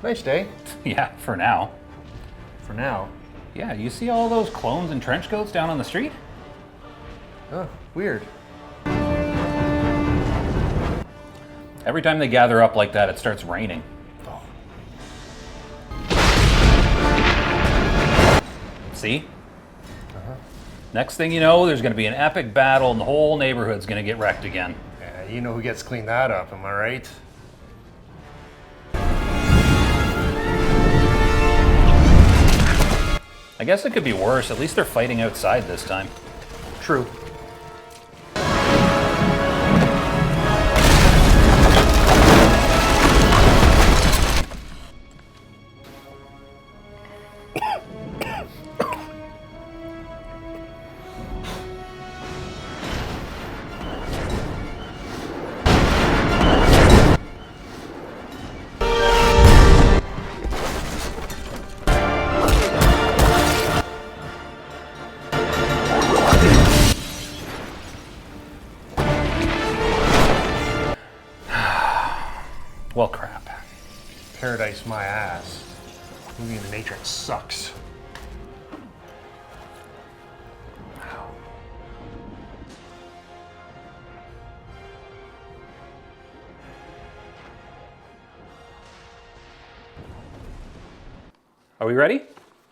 Nice day. Yeah, for now. For now. Yeah, you see all those clones and trench coats down on the street? Oh, weird. Every time they gather up like that, it starts raining. Oh. See? Next thing you know, there's going to be an epic battle and the whole neighborhood's going to get wrecked again. Yeah, you know who gets to clean that up, am I right? I guess it could be worse. At least they're fighting outside this time. True. Well, crap. Paradise my ass. Movie in the Matrix sucks. Are we ready?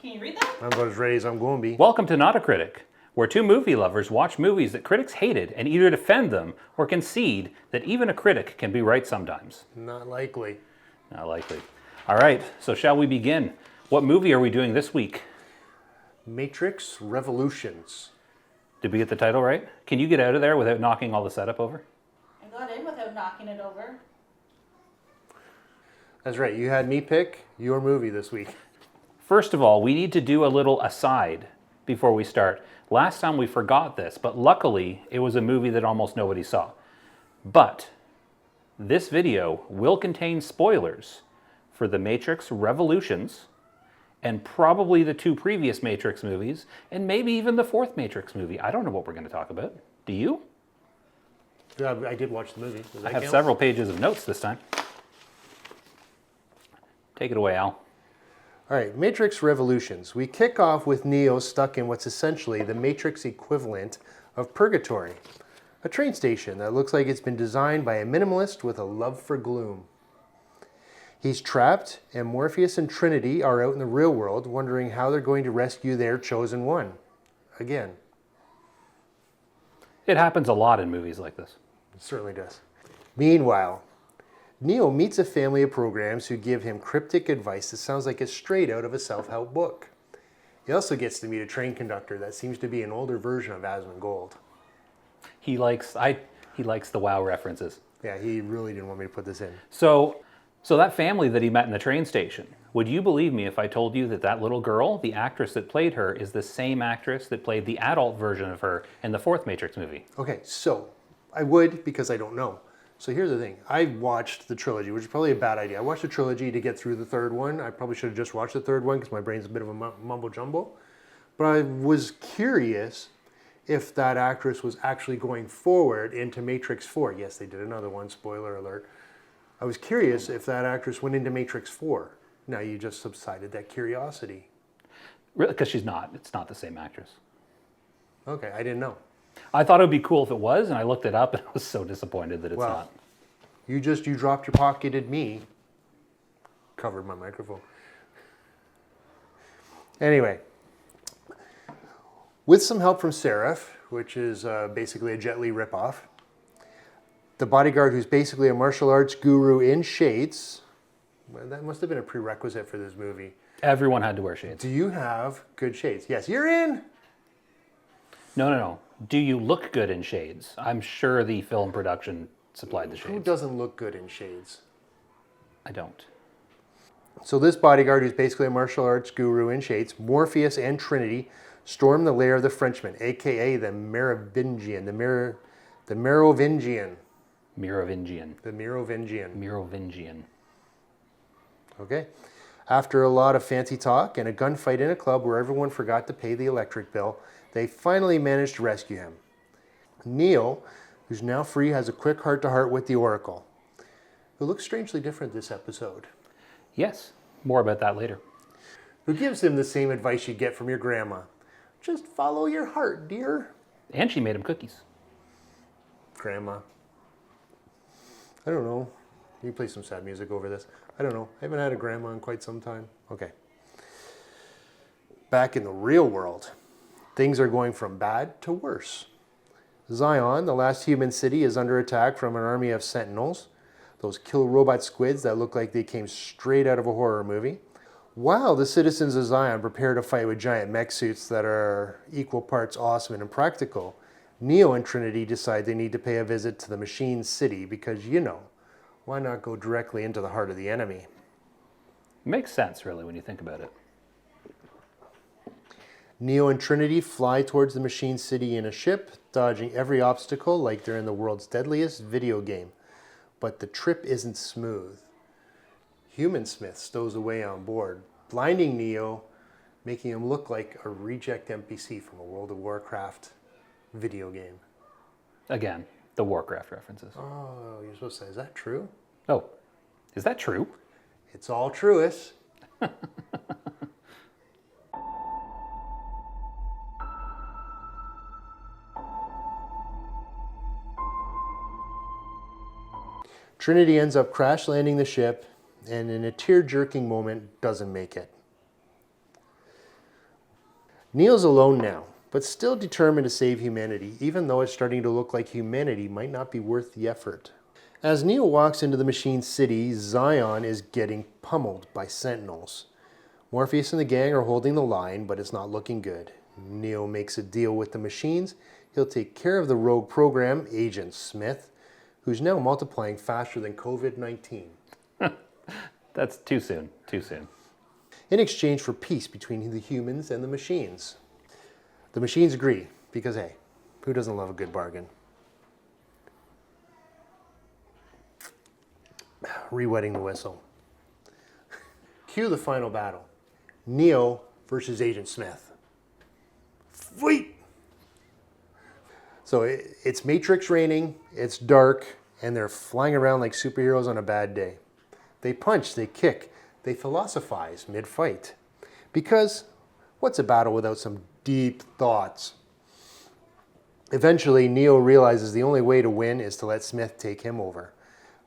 Can you read that? I'm about as ready as I'm going to be. Welcome to NotACritic, where two movie lovers watch movies that critics hated and either defend them or concede that even a critic can be right sometimes. Not likely. Not likely. All right, so shall we begin? What movie are we doing this week? Matrix Revolutions. Did we get the title right? Can you get out of there without knocking all the setup over? I got in without knocking it over. That's right, you had me pick your movie this week. First of all, we need to do a little aside before we start. Last time we forgot this, but luckily it was a movie that almost nobody saw. But this video will contain spoilers for The Matrix Revolutions and probably the two previous Matrix movies and maybe even the fourth Matrix movie. I don't know what we're going to talk about. Do you? Yeah, I did watch the movie. Does that I have count? several pages of notes this time. Take it away, Al. All right, Matrix Revolutions. We kick off with Neo stuck in what's essentially the Matrix equivalent of purgatory, a train station that looks like it's been designed by a minimalist with a love for gloom. He's trapped, and Morpheus and Trinity are out in the real world wondering how they're going to rescue their chosen one. Again. It happens a lot in movies like this. It certainly does. Meanwhile, Neo meets a family of programs who give him cryptic advice that sounds like it's straight out of a self-help book. He also gets to meet a train conductor that seems to be an older version of Asmongold. He likes the WoW references. Yeah, he really didn't want me to put this in. So that family that he met in the train station, would you believe me if I told you that that little girl, the actress that played her, is the same actress that played the adult version of her in the fourth Matrix movie? Okay, so I would because I don't know. So here's the thing. I watched the trilogy, which is probably a bad idea. I watched the trilogy to get through the third one. I probably should have just watched the third one because my brain's a bit of a mumbo jumbo. But I was curious if that actress was actually going forward into Matrix 4. Yes, they did another one, spoiler alert. I was curious if that actress went into Matrix 4. Now you just subsided that curiosity. Really? Because she's not. It's not the same actress. Okay, I didn't know. I thought it would be cool if it was, and I looked it up and I was so disappointed that it's Well, not. You dropped your pocketed me. Covered my microphone. Anyway, with some help from Seraph, which is basically a Jet Li ripoff, the bodyguard who's basically a martial arts guru in shades, well, that must have been a prerequisite for this movie. Everyone had to wear shades. Do you have good shades? Yes, you're in. No. Do you look good in shades? I'm sure the film production supplied the Who shades. doesn't look good in shades? I don't. So this bodyguard, who's basically a martial arts guru in shades, Morpheus and Trinity, storm the lair of the Frenchman, aka the Merovingian, the Merovingian. Merovingian. The Merovingian. Merovingian. Okay. After a lot of fancy talk and a gunfight in a club where everyone forgot to pay the electric bill, they finally managed to rescue him. Neo, who's now free, has a quick heart-to-heart with the Oracle, who looks strangely different this episode. Yes, more about that later. Who gives him the same advice you get from your grandma. Just follow your heart, dear. And she made him cookies. Grandma. I don't know. You play some sad music over this. I don't know. I haven't had a grandma in quite some time. Okay. Back in the real world, things are going from bad to worse. Zion, the last human city, is under attack from an army of sentinels, those kill robot squids that look like they came straight out of a horror movie. While the citizens of Zion prepare to fight with giant mech suits that are equal parts awesome and impractical, Neo and Trinity decide they need to pay a visit to the Machine City because, why not go directly into the heart of the enemy? Makes sense, really, when you think about it. Neo and Trinity fly towards the Machine City in a ship, dodging every obstacle like they're in the world's deadliest video game. But the trip isn't smooth. Human Smith stows away on board, blinding Neo, making him look like a reject NPC from a World of Warcraft video game. Again, the Warcraft references. Oh, you're supposed to say, is that true? Oh, is that true? It's all truest. Trinity ends up crash landing the ship and in a tear-jerking moment doesn't make it. Neo's alone now, but still determined to save humanity, even though it's starting to look like humanity might not be worth the effort. As Neo walks into the Machine City, Zion is getting pummeled by sentinels. Morpheus and the gang are holding the line, but it's not looking good. Neo makes a deal with the machines. He'll take care of the rogue program, Agent Smith, who's now multiplying faster than COVID-19. That's too soon, too soon. In exchange for peace between the humans and the machines. The machines agree, because hey, who doesn't love a good bargain? Re-wetting the whistle. Cue the final battle. Neo versus Agent Smith. Fight! So it's Matrix raining, it's dark, and they're flying around like superheroes on a bad day. They punch, they kick, they philosophize mid-fight. Because what's a battle without some deep thoughts? Eventually, Neo realizes the only way to win is to let Smith take him over,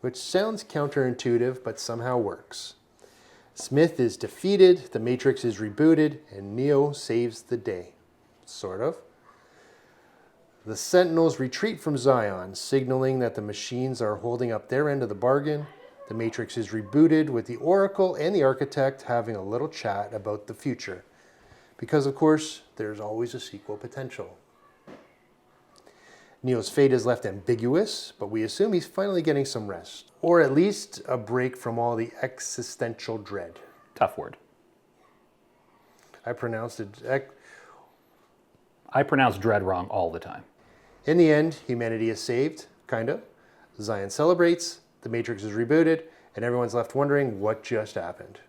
which sounds counterintuitive, but somehow works. Smith is defeated, the Matrix is rebooted, and Neo saves the day. Sort of. The Sentinels retreat from Zion, signaling that the machines are holding up their end of the bargain. The Matrix is rebooted with the Oracle and the Architect having a little chat about the future. Because, of course, there's always a sequel potential. Neo's fate is left ambiguous, but we assume he's finally getting some rest. Or at least a break from all the existential dread. Tough word. I pronounced dread wrong all the time. In the end, humanity is saved, kind of. Zion celebrates, the Matrix is rebooted, and everyone's left wondering what just happened.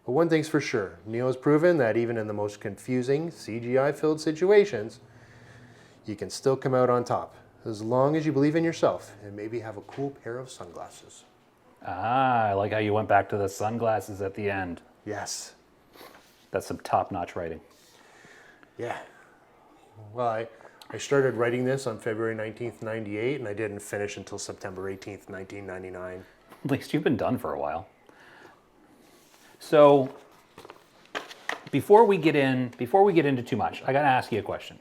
But one thing's for sure, Neo's proven that even in the most confusing, CGI-filled situations, you can still come out on top, as long as you believe in yourself and maybe have a cool pair of sunglasses. Ah, I like how you went back to the sunglasses at the end. Yes. That's some top-notch writing. Yeah. Well, I started writing this on February 19th, 98, and I didn't finish until September 18th, 1999. At least you've been done for a while. So, before we get into too much, I gotta ask you a question.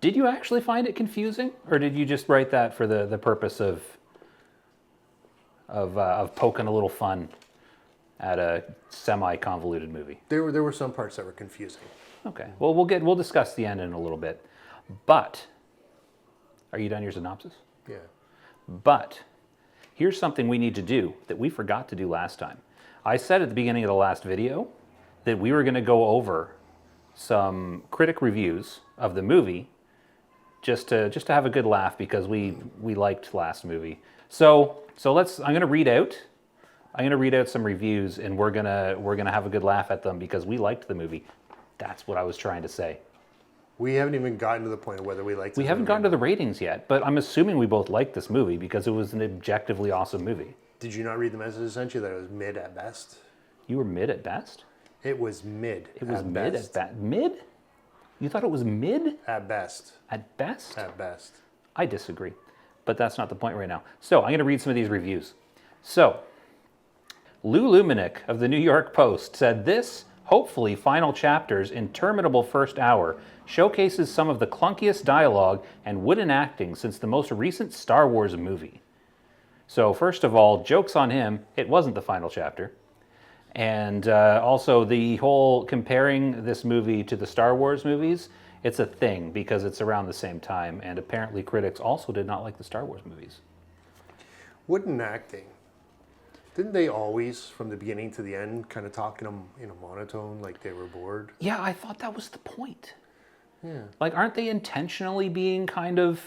Did you actually find it confusing, or did you just write that for the purpose of poking a little fun at a semi-convoluted movie? There were some parts that were confusing. Okay. Well, we'll discuss the end in a little bit. But are you done your synopsis? Yeah. But here's something we need to do that we forgot to do last time. I said at the beginning of the last video that we were going to go over some critic reviews of the movie just to have a good laugh because we liked last movie. So I'm going to read out some reviews and we're going to have a good laugh at them because we liked the movie. That's what I was trying to say. We haven't even gotten to the point of whether we liked it. We haven't gotten to the ratings yet, but I'm assuming we both liked this movie because it was an objectively awesome movie. Did you not read the message I sent you that it was mid at best? You were mid at best? It was mid. It was at mid best. at best. Mid? You thought it was mid At best. at best? At best. I disagree, but that's not the point right now. So I'm going to read some of these reviews. So, Lou Lumenick of the New York Post said this, hopefully final chapter's interminable first hour showcases some of the clunkiest dialogue and wooden acting since the most recent Star Wars movie. So first of all, joke's on him, it wasn't the final chapter. And also the whole comparing this movie to the Star Wars movies, it's a thing because it's around the same time, and apparently critics also did not like the Star Wars movies. Wooden acting. Didn't they always, from the beginning to the end, kind of talk in a monotone, like they were bored? Yeah, I thought that was the point. Yeah. Like, aren't they intentionally being kind of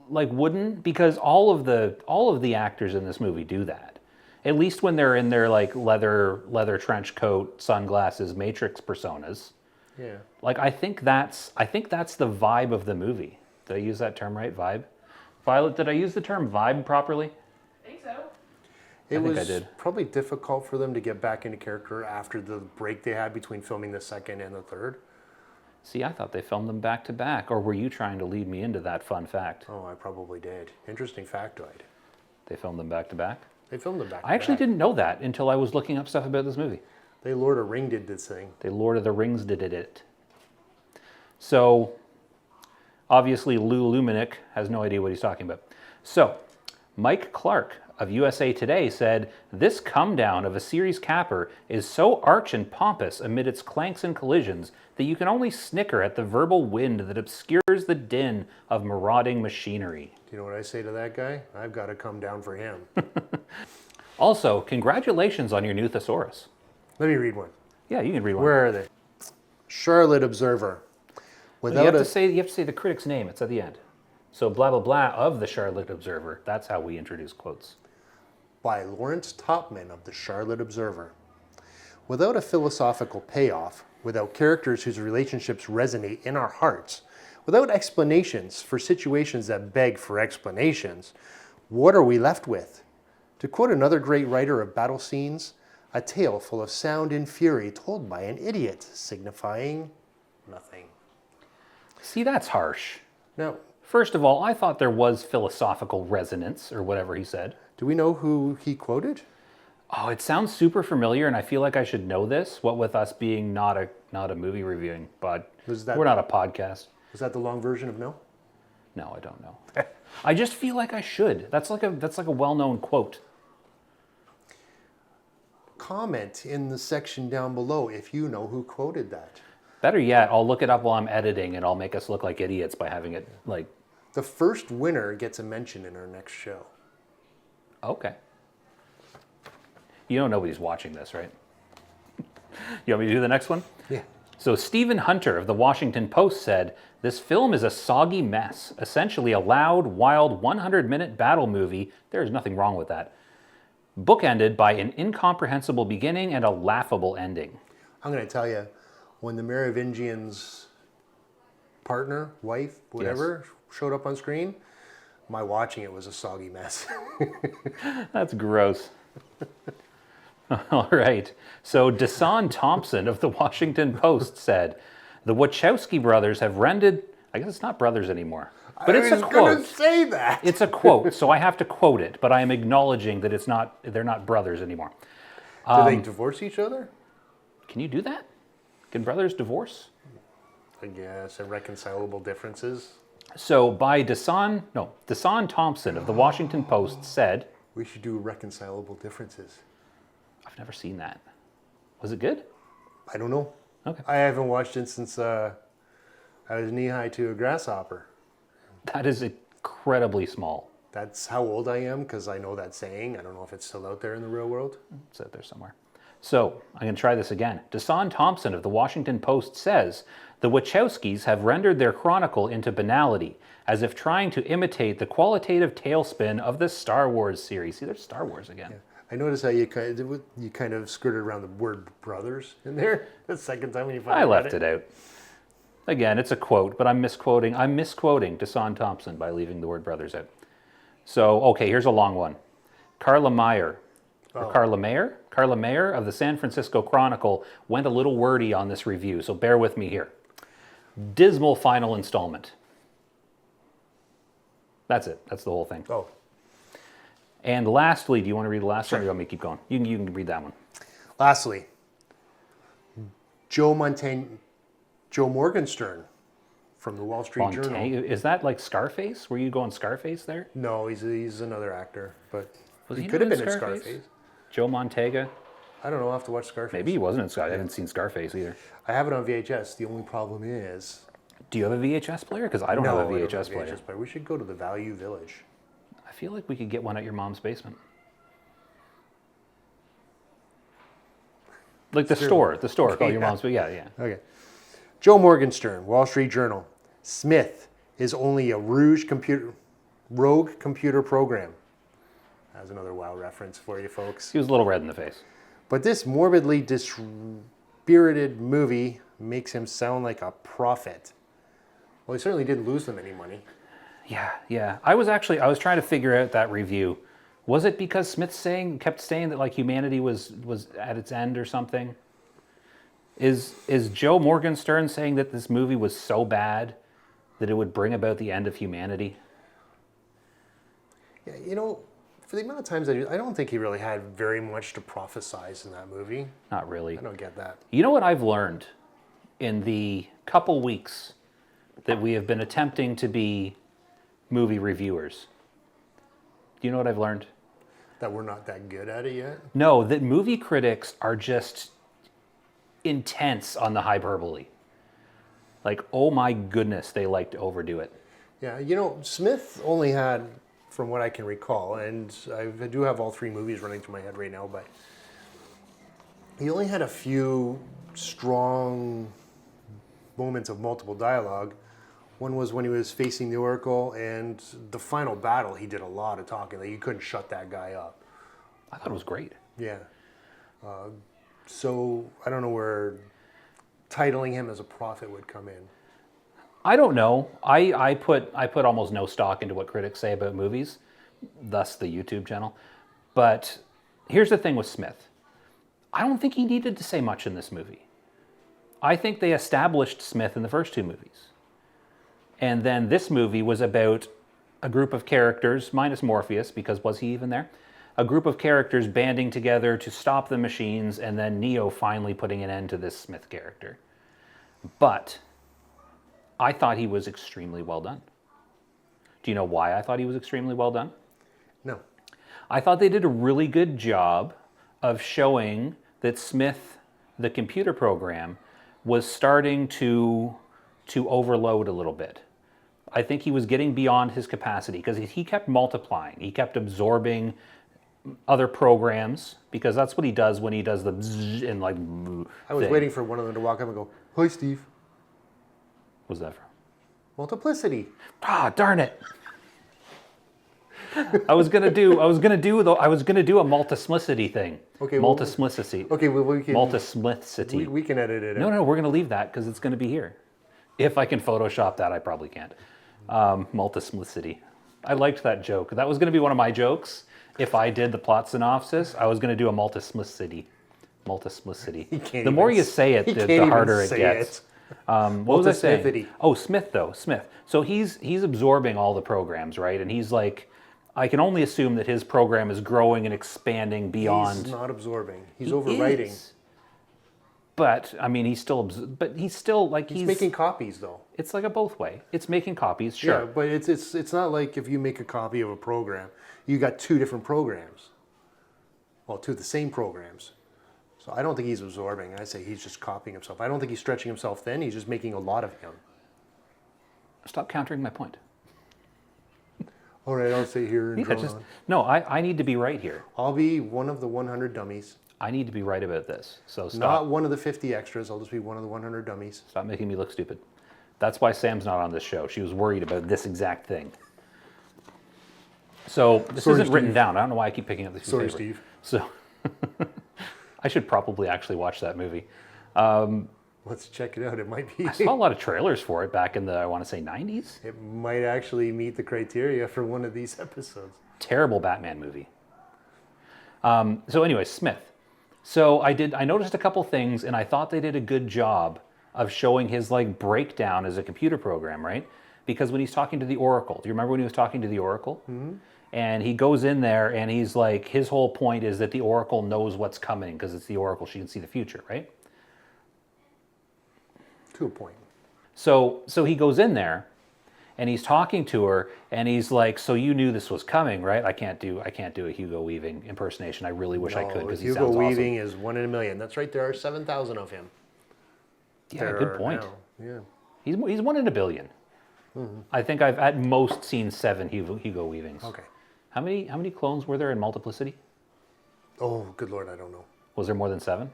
like wooden? Because all of the actors in this movie do that. At least when they're in their like leather trench coat, sunglasses, Matrix personas. Yeah. Like I think that's the vibe of the movie. Did I use that term right? Vibe? Violet, did I use the term vibe properly? I think so. It think I was did. probably difficult for them to get back into character after the break they had between filming the second and the third. See, I thought they filmed them back to back, or were you trying to lead me into that fun fact? Oh, I probably did. Interesting factoid. They filmed them back to back? They filmed them back. I actually didn't know that until I was looking up stuff about this movie. They Lord of Ring did this thing. They Lord of the Rings did it. So, obviously Lou Lumenick has no idea what he's talking about. So, Mike Clark of USA Today said, this come down of a series capper is so arch and pompous amid its clanks and collisions that you can only snicker at the verbal wind that obscures the din of marauding machinery. Do you know what I say to that guy? I've got to come down for him. Also, congratulations on your new thesaurus. Let me read one. Yeah, you can read one. Where are they? Charlotte Observer. You have to say the critic's name. It's at the end. So blah, blah, blah of the Charlotte Observer. That's how we introduce quotes. By Lawrence Topman of the Charlotte Observer. Without a philosophical payoff, without characters whose relationships resonate in our hearts, without explanations for situations that beg for explanations, what are we left with? To quote another great writer of battle scenes, a tale full of sound and fury told by an idiot, signifying nothing. See, that's harsh. Now, First of all, I thought there was philosophical resonance, or whatever he said. do we know who he quoted? Oh, it sounds super familiar, and I feel like I should know this, what with us being not a movie reviewing, but we're not a podcast. Was that the long version of no? No, I don't know. I just feel like I should. That's like a well-known quote. Comment in the section down below if you know who quoted that. Better yet, I'll look it up while I'm editing, and I'll make us look like idiots by having it like... The first winner gets a mention in our next show. Okay. You know nobody's watching this, right? You want me to do the next one? Yeah. So Stephen Hunter of the Washington Post said, this film is a soggy mess, essentially a loud, wild 100-minute battle movie. There is nothing wrong with that. Bookended by an incomprehensible beginning and a laughable ending. I'm going to tell you, when the Merovingian's partner, wife, whatever, showed up on screen, my watching it was a soggy mess. That's gross. All right. So Deshaun Thompson of the Washington Post said, the Wachowski brothers have rendered, I guess it's not brothers anymore, but it's a quote. I was going to say that. It's a quote, so I have to quote it, but I am acknowledging that they're not brothers anymore. Did they divorce each other? Can you do that? Can brothers divorce? I guess, irreconcilable differences. So by Deshaun Thompson of the Washington Post said, We should do reconcilable differences. I've never seen that. Was it good? I don't know. Okay. I haven't watched it since I was knee-high to a grasshopper. That is incredibly small. That's how old I am, because I know that saying. I don't know if it's still out there in the real world. It's out there somewhere. So, I'm going to try this again. Deshaun Thompson of the Washington Post says, the Wachowskis have rendered their chronicle into banality, as if trying to imitate the qualitative tailspin of the Star Wars series. See, there's Star Wars again. Yeah. I noticed how you kind of skirted around the word brothers in there. The second time when you finally I left it out. Again, it's a quote, but I'm misquoting Deshaun Thompson by leaving the word brothers out. So, okay, here's a long one. Carla Meyer or Carla Mayer. Carla Mayer of the San Francisco Chronicle went a little wordy on this review, so bear with me here. Dismal final installment. That's it. That's the whole thing. Oh, And lastly, do you want to read the last one or Sure. do you want me to keep going? You can read that one. lastly, Joe Morgenstern from the Wall Street Journal. Is that like Scarface? Were you going Scarface there? No, he's another actor, but Was he he could have not been in in Scarface? Scarface. Joe Montega? I don't know. I'll have to watch Scarface. Maybe he wasn't in Scarface. I haven't seen Scarface either. I have it on VHS. The only problem is... Do you have a VHS player? Because I don't no, have a I don't VHS have player. We should go to the Value Village. I feel like we could get one at your mom's basement. Like the store called your mom's, but yeah. Okay. Joe Morgenstern, Wall Street Journal. Smith is only a rogue computer program. That's another WoW reference for you folks. He was a little red in the face. But this morbidly dispirited movie makes him sound like a prophet. Well, he certainly didn't lose them any money. Yeah. I was trying to figure out that review. Was it because Smith kept saying that like humanity was at its end or something? Is Joe Morgenstern saying that this movie was so bad that it would bring about the end of humanity? Yeah, you know, for the amount of times I don't think he really had very much to prophesize in that movie. Not really. I don't get that. You know what I've learned in the couple weeks that we have been attempting to be movie reviewers? Do you know what I've learned? That we're not that good at it yet? No, that movie critics are just intense on the hyperbole. Like, oh my goodness, they like to overdo it. Yeah, you know, Smith only had, from what I can recall, and I do have all three movies running through my head right now, but he only had a few strong moments of multiple dialogue. One was when he was facing the Oracle, and the final battle, he did a lot of talking. Like, you couldn't shut that guy up. I thought it was great. Yeah. So I don't know where titling him as a prophet would come in. I don't know. I put almost no stock into what critics say about movies, thus the YouTube channel. But here's the thing with Smith. I don't think he needed to say much in this movie. I think they established Smith in the first two movies. And then this movie was about a group of characters, minus Morpheus, because was he even there? A group of characters banding together to stop the machines, and then Neo finally putting an end to this Smith character. But I thought he was extremely well done. Do you know why I thought he was extremely well done? No. I thought they did a really good job of showing that Smith, the computer program, was starting to overload a little bit. I think he was getting beyond his capacity because he kept multiplying. He kept absorbing other programs because that's what he does when he does the bzzz and like I was thing. waiting for one of them to walk up and go, "Hi, Steve." What's that from? Multiplicity. Ah, darn it. I was gonna do a multiplicity thing. Okay, well, Multiplicity. Okay, well, we can Multiplicity. we can edit it out. No, we're gonna leave that because it's gonna be here. If I can Photoshop that, I probably can't. Multiplicity. I liked that joke. That was gonna be one of my jokes. If I did the plot synopsis, I was gonna do a multiplicity. Multiplicity. The more you say it, the harder it gets. What was I saying? Multismithity. Oh, Smith. So he's absorbing all the programs, right? And he's like, I can only assume that his program is growing and expanding beyond. He's not absorbing. He's He overwriting. is. But I mean, he's still like He's making copies, though. It's like a both way. It's making copies, sure. Yeah, but it's not like if you make a copy of a program, you got two different programs. Well, two of the same programs. So I don't think he's absorbing. I say he's just copying himself. I don't think he's stretching himself thin. He's just making a lot of him. Stop countering my point. All right, I'll sit here and Yeah, drone on. no, I need to be right here. I'll be one of the 100 dummies. I need to be right about this. So stop. Not one of the 50 extras. I'll just be one of the 100 dummies. Stop making me look stupid. That's why Sam's not on this show. She was worried about this exact thing. So this Sorry, isn't written Steve. down. I don't know why I keep picking up this piece of Sorry, paper. Steve. So I should probably actually watch that movie. Let's check it out. It might be. I saw a lot of trailers for it back in the, I want to say, 90s. It might actually meet the criteria for one of these episodes. Terrible Batman movie. So anyway, Smith. So I noticed a couple things, and I thought they did a good job of showing his like breakdown as a computer program, right? Because when he's talking to the Oracle, do you remember when he was talking to the Oracle? Mm-hmm. And he goes in there, and he's like, his whole point is that the Oracle knows what's coming because it's the Oracle; she can see the future, right? To a point. So he goes in there, and he's talking to her, and he's like, "So you knew this was coming, right?" I can't do a Hugo Weaving impersonation. I really wish I could because he Hugo sounds Weaving awesome. is 1 in a million. That's right. There are 7,000 of him. Yeah, There good are point. now. Yeah. He's 1 in a billion. Mm-hmm. I think I've at most seen 7 Hugo Weavings. Okay. How many clones were there in Multiplicity? Oh, good Lord, I don't know. Was there more than 7?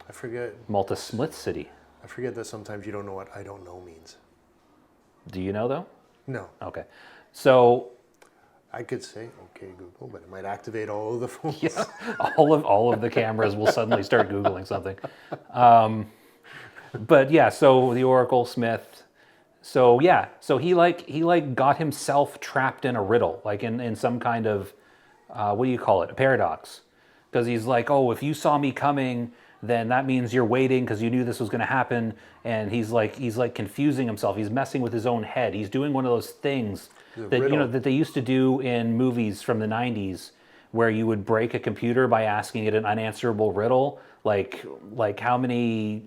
I forget. Multisplicity. I forget that sometimes you don't know what I don't know means. Do you know though? No. Okay. So I could say, okay, Google, but it might activate all of the phones. yeah, all of the cameras will suddenly start Googling something. But yeah, so the Oracle Smith. So yeah, so he got himself trapped in a riddle, like in some kind of what do you call it, a paradox, because he's like, oh, if you saw me coming, then that means you're waiting because you knew this was going to happen, and he's like confusing himself. He's messing with his own head. He's doing one of those things that that they used to do in movies from the 90s, where you would break a computer by asking it an unanswerable riddle, like how many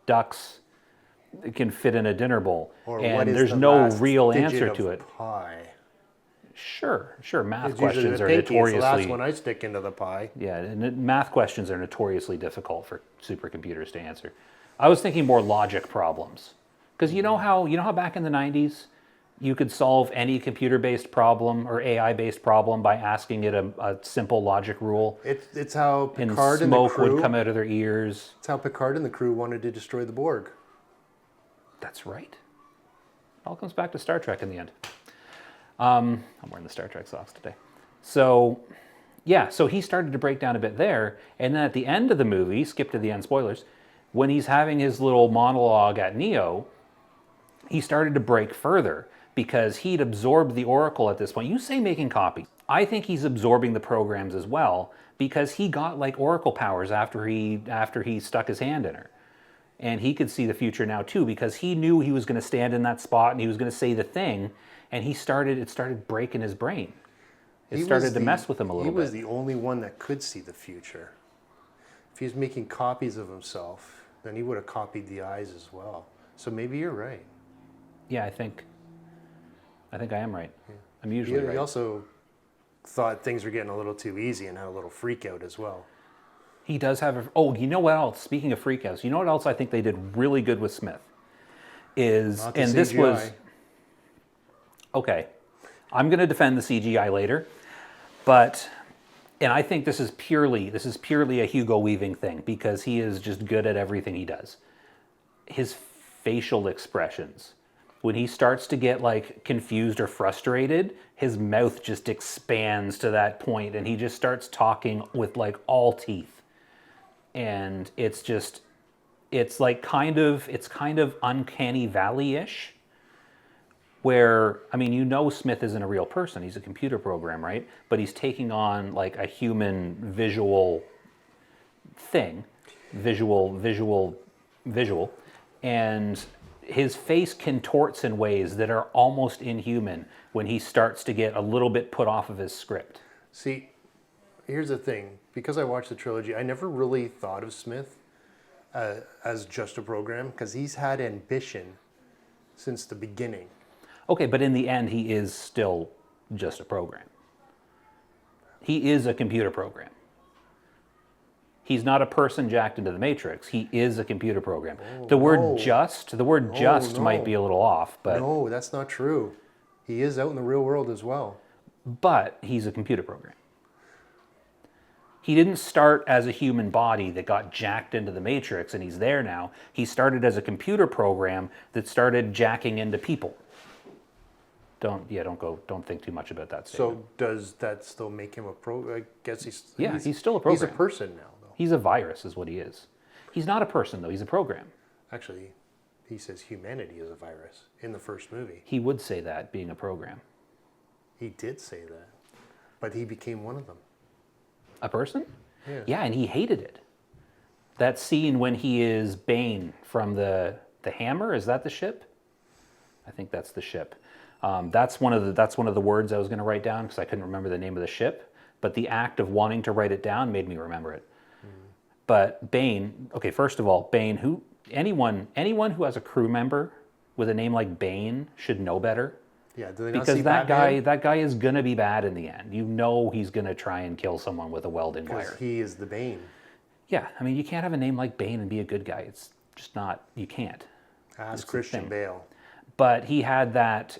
ducks can fit in a dinner bowl, Or and what is there's the no last real digit answer of to it. Pi? Sure. Math It's usually questions the are pinky. It's the notoriously last one I stick into the pie. yeah, and math questions are notoriously difficult for supercomputers to answer. I was thinking more logic problems, because you know how back in the 90s you could solve any computer-based problem or AI-based problem by asking it a simple logic rule, It's how and Picard and the smoke crew. would come out of their ears. It's how Picard and the crew wanted to destroy the Borg. That's right. It all comes back to Star Trek in the end. I'm wearing the Star Trek socks today. So, yeah, so he started to break down a bit there. And then at the end of the movie, skip to the end, spoilers, when he's having his little monologue at Neo, he started to break further because he'd absorbed the Oracle at this point. You say making copies. I think he's absorbing the programs as well because he got like Oracle powers after he stuck his hand in her. And he could see the future now too because he knew he was going to stand in that spot and he was going to say the thing, and it started breaking his brain. It started to mess with him a little bit. He was the only one that could see the future. If he was making copies of himself, then he would have copied the eyes as well. So maybe you're right. Yeah, I think I am right. Yeah. I'm usually right. He also thought things were getting a little too easy and had a little freak out as well. He does have you know what else? Speaking of freakouts, you know what else I think they did really good with Smith? This was okay. I'm going to defend the CGI later, and I think this is purely a Hugo Weaving thing because he is just good at everything he does. His facial expressions, when he starts to get like confused or frustrated, his mouth just expands to that point, and he just starts talking with like all teeth. And it's kind of uncanny valley-ish, where, I mean, Smith isn't a real person. He's a computer program, right? But he's taking on like a human visual thing, visual, and his face contorts in ways that are almost inhuman when he starts to get a little bit put off of his script. See, here's the thing. Because I watched the trilogy, I never really thought of Smith as just a program because he's had ambition since the beginning. Okay, but in the end, he is still just a program. He is a computer program. He's not a person jacked into the Matrix. He is a computer program. The word just might be a little off, but no, that's not true. He is out in the real world as well. But he's a computer program. He didn't start as a human body that got jacked into the Matrix and he's there now. He started as a computer program that started jacking into people. Don't think too much about that statement. So does that still make him a pro? I guess he's still a program. He's a person now, though. He's a virus is what he is. He's not a person though, he's a program. Actually, he says humanity is a virus in the first movie. He would say that being a program. He did say that, but he became one of them. A person? Yeah. Yeah, and he hated it. That scene when he is Bane from the hammer, is that the ship? I think that's the ship. That's one of the words I was going to write down because I couldn't remember the name of the ship. But the act of wanting to write it down made me remember it. But Bane, okay, first of all, Bane, anyone who has a crew member with a name like Bane should know better. Yeah, do they not Because see that Batman? guy is gonna be bad in the end. You know he's gonna try and kill someone with a welding Because wire. he is the Bane. Yeah, I mean you can't have a name like Bane and be a good guy. It's just not. You can't. Ask Christian thing. Bale. But he had that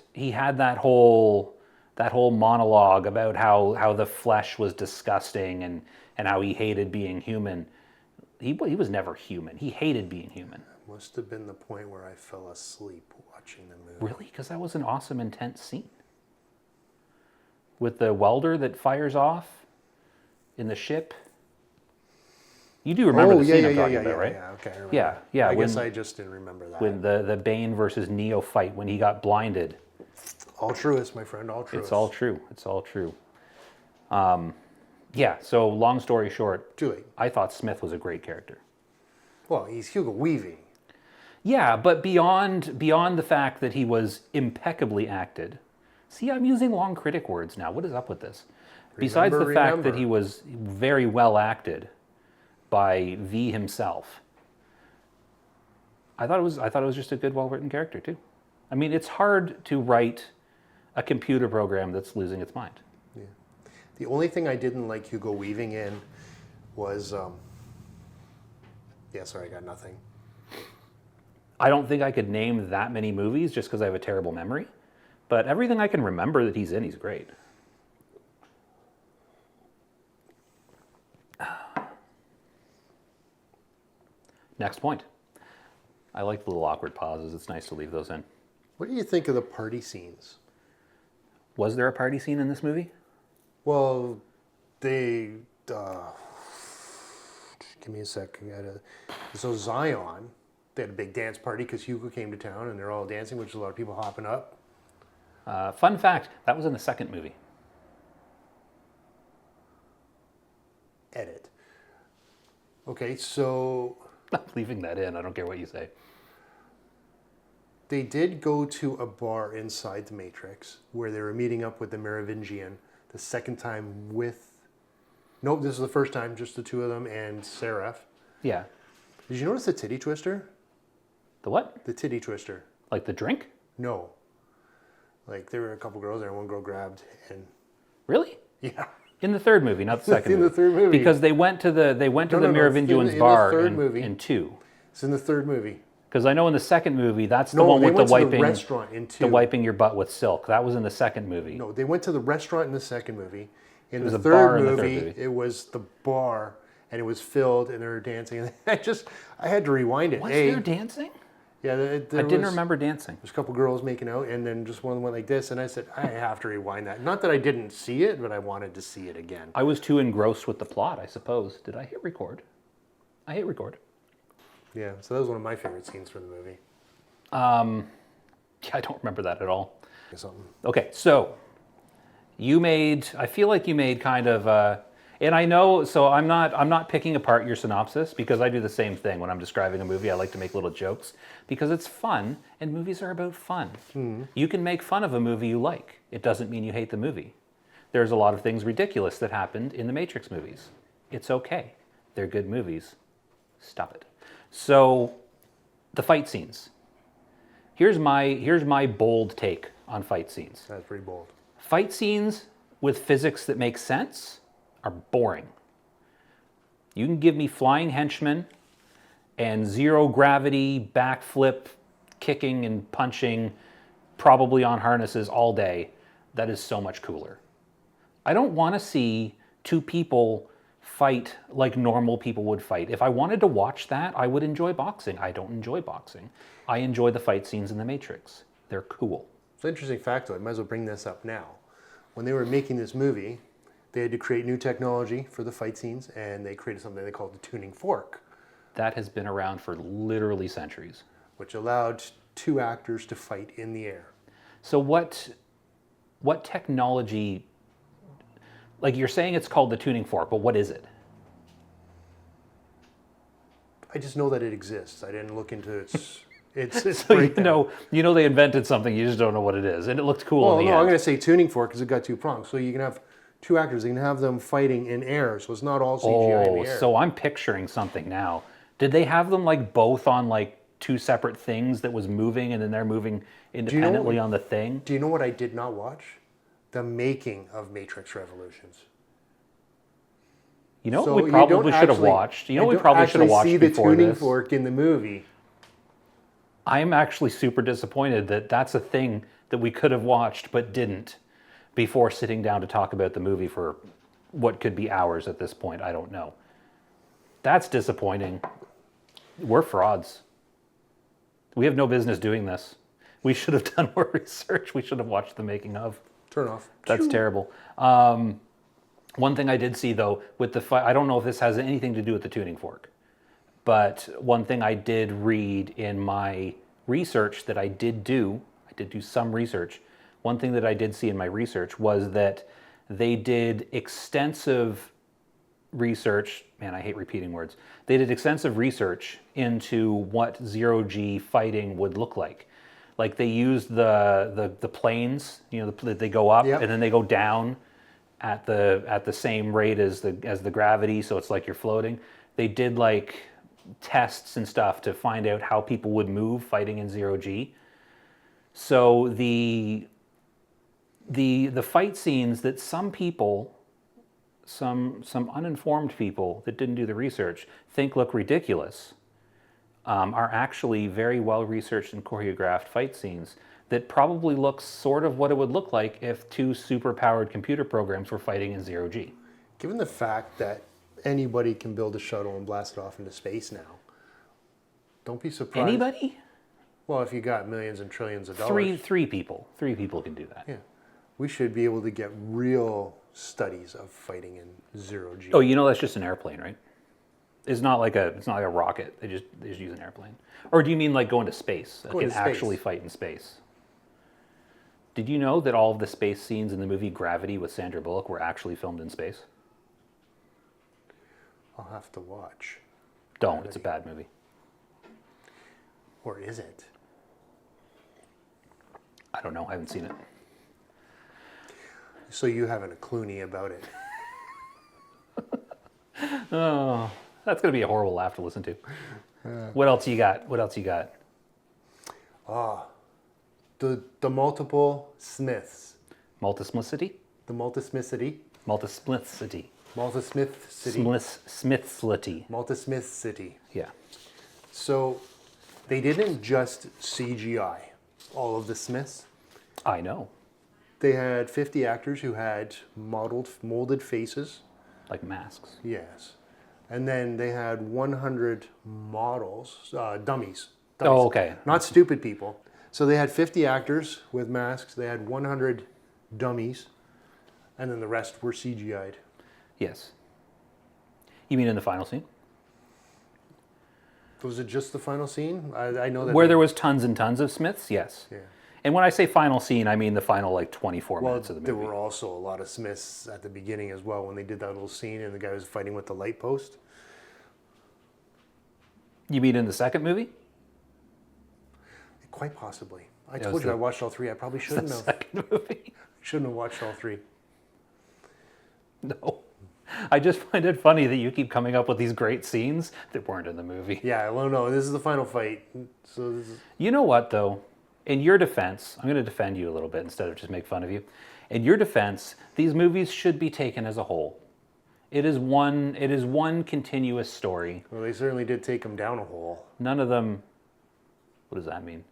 whole monologue about how the flesh was disgusting and how he hated being human. He was never human. He hated being human. Must have been the point where I fell asleep watching the movie. Really? Because that was an awesome, intense scene. With the welder that fires off in the ship. You do remember the scene I'm talking about, right? Yeah, okay, I remember. Yeah. I guess I just didn't remember that. When the Bane versus Neo fight, when he got blinded. Altruist, my friend, altruist. It's all true. It's all true. Yeah, so long story short, Too late. I thought Smith was a great character. Well, he's Hugo Weaving. Yeah, but beyond the fact that he was impeccably acted. See, I'm using long critic words now. What is up with this? Besides the fact that he was very well acted by V himself, I thought it was just a good, well-written character too. I mean, it's hard to write a computer program that's losing its mind. Yeah. The only thing I didn't like Hugo Weaving in was, yeah, sorry, I got nothing. I don't think I could name that many movies just because I have a terrible memory. But everything I can remember that he's in, he's great. Next point. I like the little awkward pauses. It's nice to leave those in. What do you think of the party scenes? Was there a party scene in this movie? Well, they, give me a sec. So Zion, they had a big dance party because Hugo came to town and they're all dancing, which is a lot of people hopping up. Fun fact, that was in the second movie. Edit. Okay, so I'm leaving that in. I don't care what you say. they did go to a bar inside the Matrix where they were meeting up with the Merovingian the second time with... Nope, this is the first time, just the two of them and Seraph. Yeah. Did you notice the titty twister? The what? The titty twister. Like the drink? No. Like, there were a couple girls there, and one girl grabbed, and Really? yeah. In the third movie, not the second In movie. the third movie. Because they went to the No, Merovingian's in the bar third movie. in 2. It's in the third movie. Because I know in the second movie, that's the No, one they with the went to the wiping restaurant in 2. the wiping your butt with silk. That was in the second movie. No, they went to the restaurant in the second movie. In was the a bar third in the third movie, movie. it was the bar, and it was filled, and they were dancing. I had to rewind it. Was there dancing? Yeah, I didn't remember dancing. There's a couple girls making out, and then just one went like this, and I said, I have to rewind that. Not that I didn't see it, but I wanted to see it again. I was too engrossed with the plot, I suppose. Did I hit record? I hit record. Yeah, so that was one of my favorite scenes from the movie. Yeah, I don't remember that at all. Or something. Okay, so I feel like you made kind of, and I know, so I'm not picking apart your synopsis because I do the same thing when I'm describing a movie. I like to make little jokes because it's fun, and movies are about fun. You can make fun of a movie you like. It doesn't mean you hate the movie. There's a lot of things ridiculous that happened in the Matrix movies. It's okay. They're good movies. Stop it. So, the fight scenes. Here's my bold take on fight scenes. That's pretty bold. Fight scenes with physics that make sense are boring. You can give me flying henchmen and zero gravity backflip kicking and punching probably on harnesses all day. That is so much cooler. I don't want to see two people fight like normal people would fight. If I wanted to watch that, I would enjoy boxing. I don't enjoy boxing. I enjoy the fight scenes in The Matrix. They're cool. It's an interesting fact, though. I might as well bring this up now. When they were making this movie, they had to create new technology for the fight scenes, and they created something they called the tuning fork, That has been around for literally centuries. which allowed two actors to fight in the air. So what what technology, like you're saying it's called the tuning fork, but what is it? I just know that it exists. I didn't look into its So breakdown. you know they invented something, you just don't know what it is. And it looked cool Well, in no, the I'm end. going to say tuning fork because it got two prongs. So you can have two actors. You can have them fighting in air. So it's not all CGI in the air. So I'm picturing something now. Did they have them like both on like two separate things that was moving and then they're moving independently on the thing? Do you know what I did not watch? The making of Matrix Revolutions. You know So what we you probably don't should have actually- watched? You know you what we don't probably should have actually watched see the before tuning this? fork in the movie. I'm actually super disappointed that that's a thing that we could have watched but didn't before sitting down to talk about the movie for what could be hours at this point. I don't know. That's disappointing. We're frauds. We have no business doing this. We should have done more research. We should have watched the making of. Turn off. That's terrible. One thing I did see though with the I don't know if this has anything to do with the tuning fork, but one thing I did read in my research that I did do some research. One thing that I did see in my research was that they did extensive research. Man, I hate repeating words. They did extensive research into what zero-G fighting would look like. Like they used the planes, you know, they go up Yep. and then they go down at the same rate as the gravity, so it's like you're floating. They did like tests and stuff to find out how people would move fighting in zero-G. So the fight scenes that some people, some uninformed people that didn't do the research think look ridiculous, are actually very well researched and choreographed fight scenes that probably look sort of what it would look like if two super powered computer programs were fighting in zero-G. Given the fact that anybody can build a shuttle and blast it off into space now, don't be surprised. Anybody? Well, if you got millions and trillions of dollars. Three people can do that. Yeah. We should be able to get real studies of fighting in zero-G. Oh, you know that's just an airplane, right? It's not like a rocket. They just use an airplane. Or do you mean like going to space? That Going can to space. actually fight in space. Did you know that all of the space scenes in the movie Gravity with Sandra Bullock were actually filmed in space? I'll have to watch. Don't. It's a bad movie. Or is it? I don't know. I haven't seen it. So you haven't a Clooney about it. Oh, that's going to be a horrible laugh to listen to. What else you got? The multiple Smiths. Multismithicity? The multismithicity. Multismithicity. Multismithicity. Smithicity. Multismithicity. Yeah. So they didn't just CGI all of the Smiths. I know. They had 50 actors who had molded faces. Like masks. Yes. And then they had 100 models, dummies. Oh, okay. Not stupid people. So they had 50 actors with masks. They had 100 dummies. And then the rest were CGI'd. Yes. You mean in the final scene? Was it just the final scene? I know that. Where there was tons and tons of Smiths? Yes. Yeah. And when I say final scene, I mean the final like 24 Well, minutes of the there movie. were also a lot of Smiths at the beginning as well when they did that little scene and the guy was fighting with the light post. You mean in the second movie? Quite possibly. I was told you the- I watched all three. I probably shouldn't have. Second movie? Shouldn't have watched all three. No. I just find it funny that you keep coming up with these great scenes that weren't in the movie. Yeah, well, no, this is the final fight. So this is, You know what, though? In your defense, I'm going to defend you a little bit instead of just make fun of you. In your defense, these movies should be taken as a whole. It is one continuous story. well, they certainly did take him down a hole. None of them. What does that mean?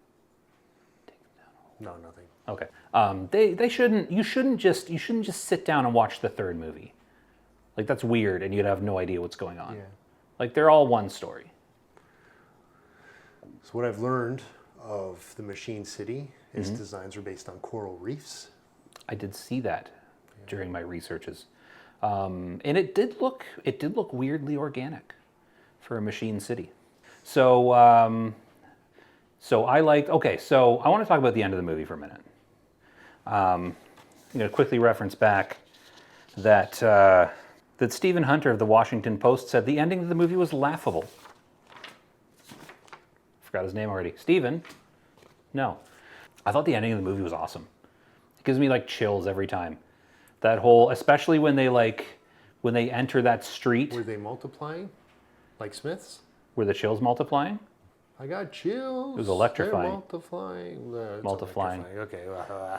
No, nothing. Okay. They shouldn't. You shouldn't just sit down and watch the third movie. Like that's weird, and you'd have no idea what's going on. Yeah. Like they're all one story. So what I've learned of the Machine City, its designs are based on coral reefs. I did see that during my researches, and it did look weirdly organic for a machine city. So so I liked. Okay, so I want to talk about the end of the movie for a minute. going to quickly reference back that that Stephen Hunter of the Washington Post said the ending of the movie was laughable. Forgot his name already. Stephen? No. I thought the ending of the movie was awesome. It gives me like chills every time. That whole, especially when they enter that street. Were they multiplying? Like Smiths? Were the chills multiplying? I got chills. It was electrifying. They're multiplying. It's Multiplying. electrifying.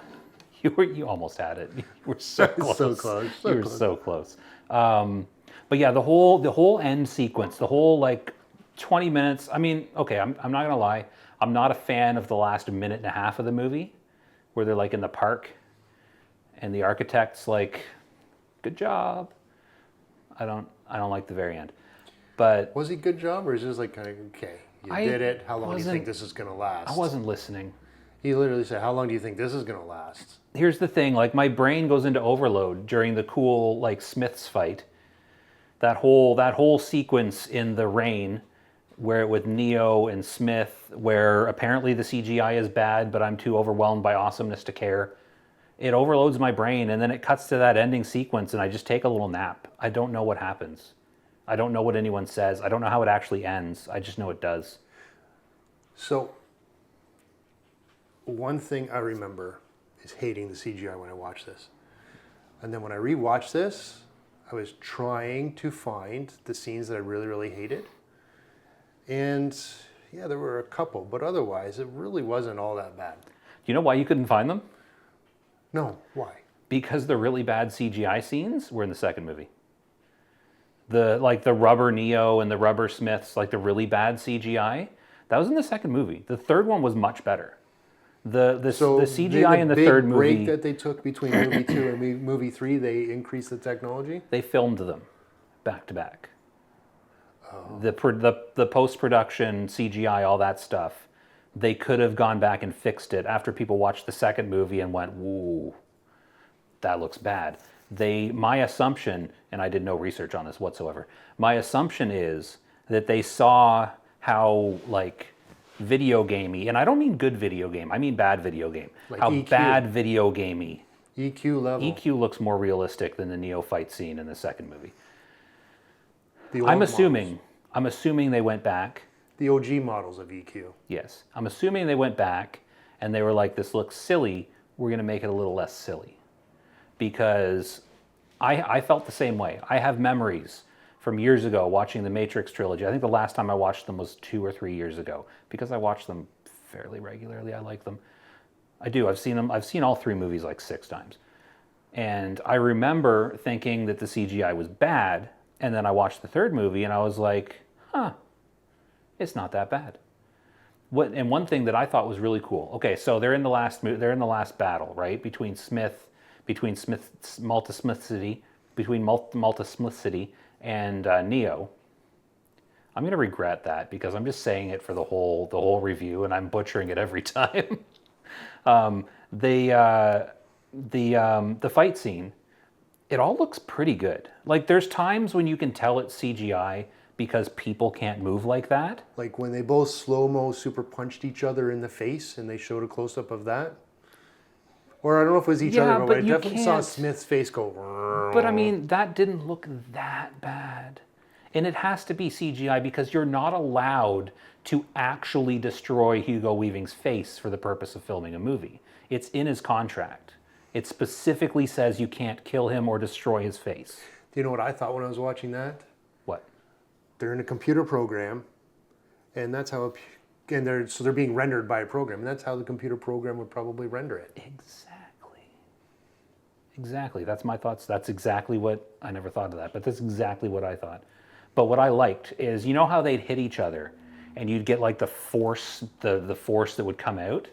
Okay. You almost had it. You were so close. So close. So You were close. so close. But yeah, the whole end sequence, the whole like 20 minutes. I mean, okay, I'm not gonna lie. I'm not a fan of the last minute and a half of the movie, where they're like in the park, and the architect's like, "Good job." I don't like the very end. But Was he good job, or is it just like kind of okay? You did it. How long do you think wasn't- this is gonna last? I wasn't listening. He literally said, "How long do you think this is gonna last?" Here's the thing, like my brain goes into overload during the cool like Smiths fight. That whole sequence in the rain where with Neo and Smith, where apparently the CGI is bad, but I'm too overwhelmed by awesomeness to care. It overloads my brain, and then it cuts to that ending sequence, and I just take a little nap. I don't know what happens. I don't know what anyone says. I don't know how it actually ends. I just know it does. So, one thing I remember is hating the CGI when I watched this. And then when I rewatched this, I was trying to find the scenes that I really, really hated. And yeah, there were a couple, but otherwise, it really wasn't all that bad. Do you know why you couldn't find them? No, why? Because the really bad CGI scenes were in the second movie. The rubber Neo and the rubber Smiths, like the really bad CGI, that was in the second movie. The third one was much better. The CGI in the third break movie, that they took between movie 2 and movie 3, they increased the technology? they filmed them back to back. The post-production CGI, all that stuff, they could have gone back and fixed it after people watched the second movie and went, "Woo, that looks bad." My assumption, and I did no research on this whatsoever, my assumption is that they saw how like video gamey, and I don't mean good video game, I mean bad video game. Like how EQ. bad video gamey. EQ level. EQ looks more realistic than the Neo fight scene in the second movie. The old I'm models. assuming they went back. The OG models of EQ. Yes. I'm assuming they went back and they were like, this looks silly. We're going to make it a little less silly. Because I felt the same way. I have memories from years ago watching the Matrix trilogy. I think the last time I watched them was 2 or 3 years ago because I watch them fairly regularly. I like them. I do. I've seen them. I've seen all 3 movies like 6 times. And I remember thinking that the CGI was bad. And then I watched the third movie and I was like, it's not that bad. And one thing that I thought was really cool. Okay, so they're in the last battle, right? Between multismithicity and Neo. I'm gonna regret that because I'm just saying it for the whole review and I'm butchering it every time. The fight scene, it all looks pretty good. Like there's times when you can tell it's CGI because people can't move like that. Like when they both slow-mo super punched each other in the face and they showed a close-up of that. Or I don't know if it was each Yeah, other, but but I you definitely saw can't- Smith's face go. But I mean, that didn't look that bad. And it has to be CGI because you're not allowed to actually destroy Hugo Weaving's face for the purpose of filming a movie. It's in his contract. It specifically says you can't kill him or destroy his face. Do you know what I thought when I was watching that? What? They're in a computer program, and that's how. They're being rendered by a program, and that's how the computer program would probably render it. Exactly. That's my thoughts. That's exactly what, I never thought of that, but that's exactly what I thought. But what I liked is, you know how they'd hit each other and you'd get like the force that would come out?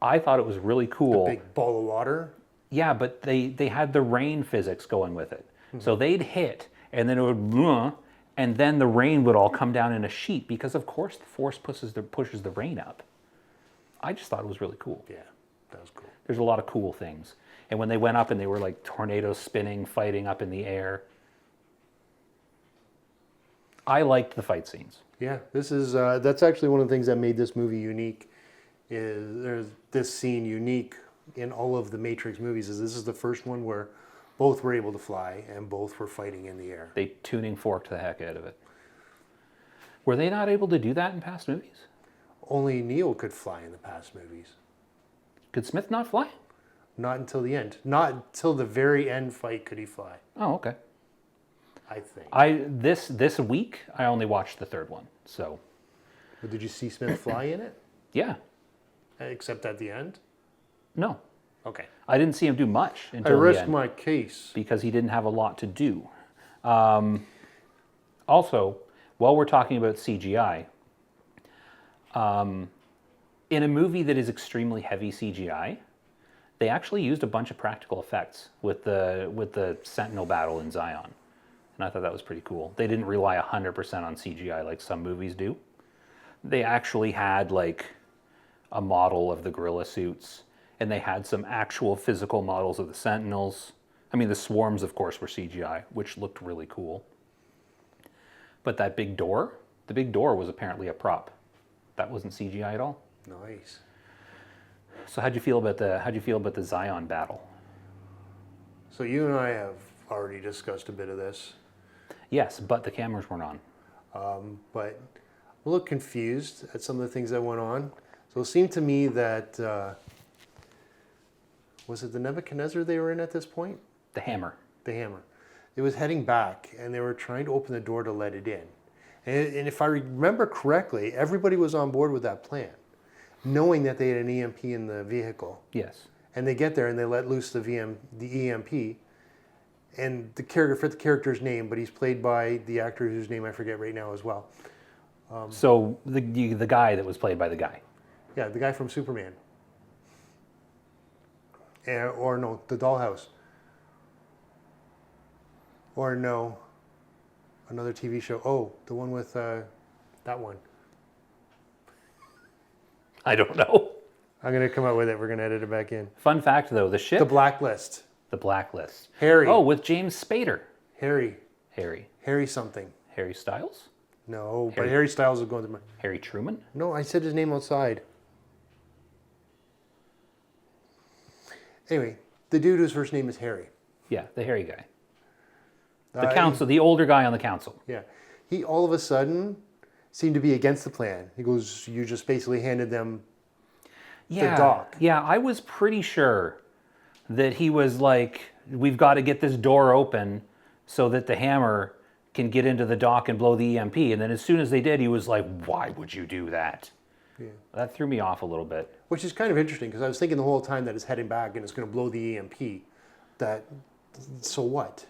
I thought it was really cool. Big ball of water. Yeah, but they had the rain physics going with it. So they'd hit and then it would, and then the rain would all come down in a sheet because of course the force pushes the rain up. I just thought it was really cool. Yeah, that was cool. There's a lot of cool things. And when they went up and they were like tornadoes spinning, fighting up in the air. I liked the fight scenes. Yeah, that's actually one of the things that made this movie unique. Is there's this scene unique in all of the Matrix movies is this is the first one where both were able to fly and both were fighting in the air. They tuning forked the heck out of it. Were they not able to do that in past movies? Only Neo could fly in the past movies. Could Smith not fly? Not until the end. Not until the very end fight could he fly, Oh, okay. I think. This week I only watched the third one. So But did you see Smith fly in it? yeah, Except at the end? no, Okay. I didn't see him do much I until the rest end my case. because he didn't have a lot to do. Also, while we're talking about CGI, in a movie that is extremely heavy CGI, they actually used a bunch of practical effects with the Sentinel battle in Zion. And I thought that was pretty cool. They didn't rely 100% on CGI like some movies do. They actually had like a model of the gorilla suits, and they had some actual physical models of the Sentinels. I mean, the swarms, of course, were CGI, which looked really cool. But that big door, the big door was apparently a prop. That wasn't CGI at all. Nice. So how'd you feel about the Zion battle? So you and I have already discussed a bit of this, Yes, but the cameras weren't on. but I'm a little confused at some of the things that went on. So it seemed to me that, was it the Nebuchadnezzar they were in at this point? The hammer. The hammer. It was heading back, and they were trying to open the door to let it in. And if I remember correctly, everybody was on board with that plan, knowing that they had an EMP in the vehicle. Yes. And they get there and they let loose the EMP. And the character, forget the character's name, but he's played by the actor whose name I forget right now as well. So the guy that was played by the guy. Yeah, the guy from Superman. Or no, the Dollhouse. Or no, another TV show. Oh, the one with that one. I don't know. I'm going to come up with it. We're going to edit it back in. Fun fact though, the ship, The Blacklist. the Blacklist. Harry. Oh, with James Spader. Harry. Harry Something. Styles? No, but Harry. Harry Styles is going to my... Harry Truman? No, I said his name outside. Anyway, the dude whose first name is Harry. Yeah, the Harry guy. The council, the older guy on the council. Yeah. He all of a sudden seemed to be against the plan. He goes, you just basically handed them Yeah. dock. Yeah, I was pretty sure that he was like, we've got to get this door open so that the hammer can get into the dock and blow the EMP. And then as soon as they did, he was like, why would you do that? Yeah. That threw me off a little bit. Which is kind of interesting because I was thinking the whole time that it's heading back and it's going to blow the EMP. So what?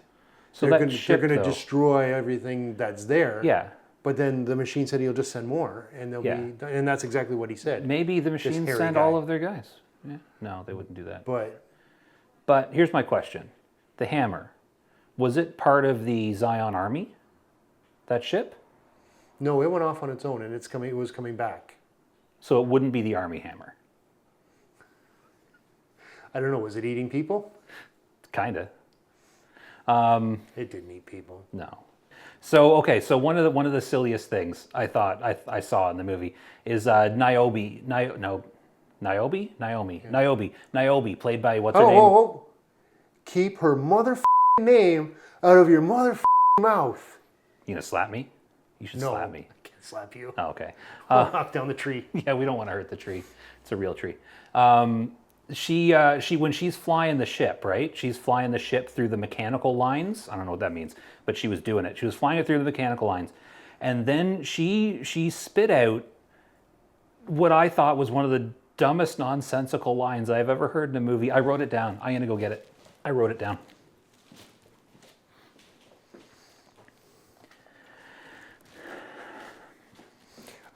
So they're that going ship, to though- destroy everything that's there. Yeah. But then the machine said he'll just send more, and they'll Yeah. be, and that's exactly what he said. Maybe the machines Harry sent guy. all of their guys. Yeah. No, they wouldn't do that. But Here's my question. The hammer, was it part of the Zion army? That ship? no, it went off on its own, and it was coming back. So it wouldn't be the army hammer. I don't know. Was it eating people? Kinda. It didn't eat people. No. So okay, so one of the silliest things I thought I saw in the movie is Niobe, played by what's her name? Oh! Keep her mother name out of your mother mouth. You gonna slap me? You should No, slap me. I can't slap you. Oh, okay. I'll knock down the tree. Yeah, we don't want to hurt the tree. It's a real tree. She when she's flying the ship, right? She's flying the ship through the mechanical lines. I don't know what that means, but she was doing it. She was flying it through the mechanical lines, and then she spit out what I thought was one of the dumbest nonsensical lines I've ever heard in a movie. I wrote it down. I'm gonna go get it. I wrote it down.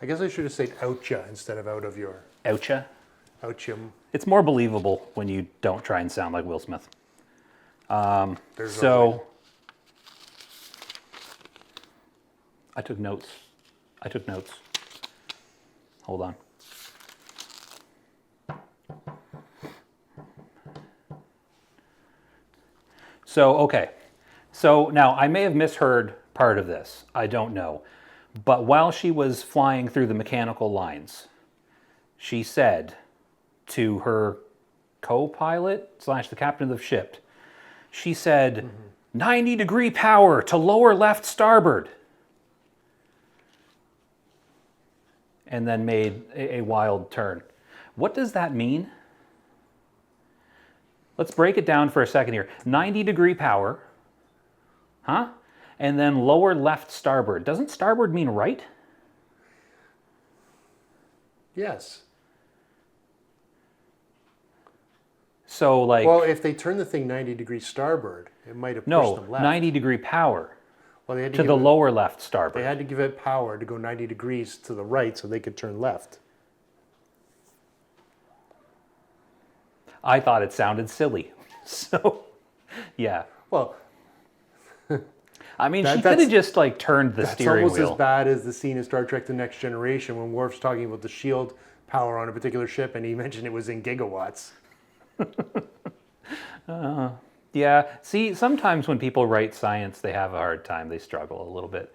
I guess I should have said oucha instead of out of your. Oucha. Ouchum. It's more believable when you don't try and sound like Will Smith. There's So, I took notes. Hold on. So, okay. So now I may have misheard part of this. I don't know. But while she was flying through the mechanical lines, she said to her co-pilot / the captain of the ship. She said, 90-degree power to lower left starboard. And then made a wild turn. What does that mean? Let's break it down for a second here. 90-degree power, huh? And then lower left starboard. Doesn't starboard mean right? Yes. So like... Well, if they turn the thing 90 degrees starboard, it might have pushed them left. 90-degree power Well, they had to the lower left starboard. They had to give it power to go 90 degrees to the right so they could turn left. I thought it sounded silly. So, yeah. Well, I mean, she could have just like turned the that's steering almost wheel. as bad as the scene in Star Trek The Next Generation when Worf's talking about the shield power on a particular ship and he mentioned it was in gigawatts. Yeah. See, sometimes when people write science, they have a hard time. They struggle a little bit.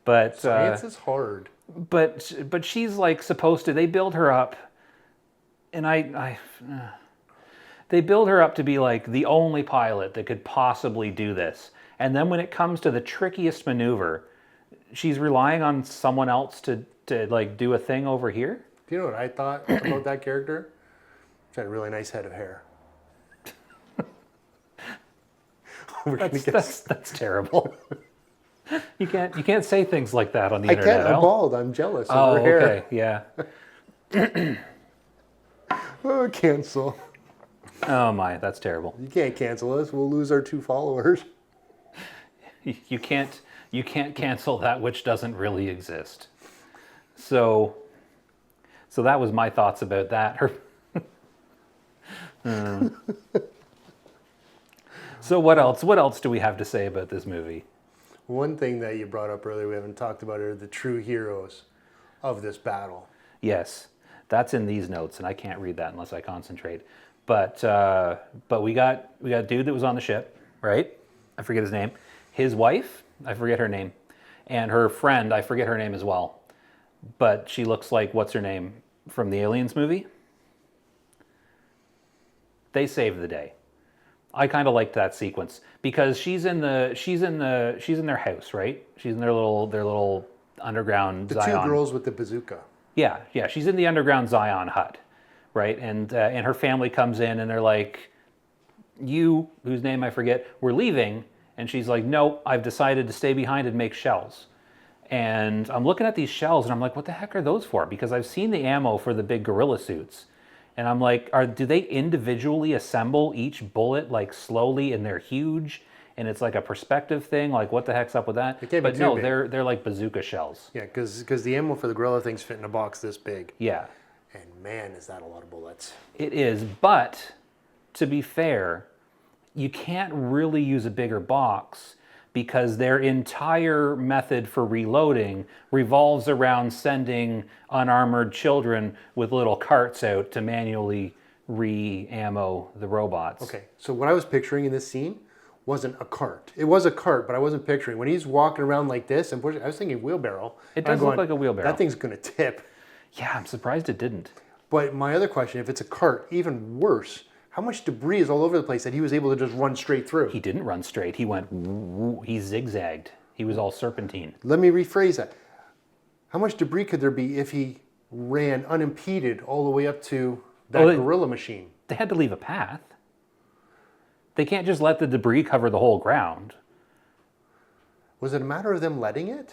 But Science is hard. But she's like supposed to. They build her up, and they build her up to be like the only pilot that could possibly do this. And then when it comes to the trickiest maneuver, she's relying on someone else to like do a thing over here. Do you know what I thought about that character? She had a really nice head of hair. That's terrible. You can't say things like that on the internet. I can't. I'm bald. I'm jealous of Oh, her hair. okay, yeah. Oh, cancel. Oh my, that's terrible. You can't cancel us. We'll lose our 2 followers. You can't cancel that which doesn't really exist. So that was my thoughts about that. So what else? What else do we have to say about this movie? One thing that you brought up earlier we haven't talked about are the true heroes of this battle. Yes, that's in these notes, and I can't read that unless I concentrate. But we got a dude that was on the ship, right? I forget his name. His wife, I forget her name, and her friend, I forget her name as well. But she looks like what's her name from the Aliens movie. They saved the day. I kind of liked that sequence because she's in their house, right? She's in their little underground The Zion. 2 girls with the bazooka. Yeah. She's in the underground Zion hut, right? And her family comes in and they're like, "You, whose name I forget, we're leaving." And she's like, "No, I've decided to stay behind and make shells." And I'm looking at these shells and I'm like, "What the heck are those for?" Because I've seen the ammo for the big gorilla suits. And I'm like, do they individually assemble each bullet like slowly and they're huge? And it's like a perspective thing. Like, what the heck's up with that? It can't be But too no, big. they're like bazooka shells. Yeah, because the ammo for the gorilla things fit in a box this big. Yeah, And man, is that a lot of bullets. it is. But to be fair, you can't really use a bigger box because their entire method for reloading revolves around sending unarmored children with little carts out to manually re-ammo the robots. Okay, so what I was picturing in this scene wasn't a cart. It was a cart, but I wasn't picturing. When he's walking around like this and pushing, I was thinking wheelbarrow. It And I'm does look like a wheelbarrow. That thing's going to tip. Yeah, I'm surprised it didn't. But my other question, if it's a cart, even worse, how much debris is all over the place that he was able to just run straight through? He didn't run straight. He went, he zigzagged. He was all serpentine. Let me rephrase that. How much debris could there be if he ran unimpeded all the way up to that gorilla machine? They had to leave a path. They can't just let the debris cover the whole ground. Was it a matter of them letting it?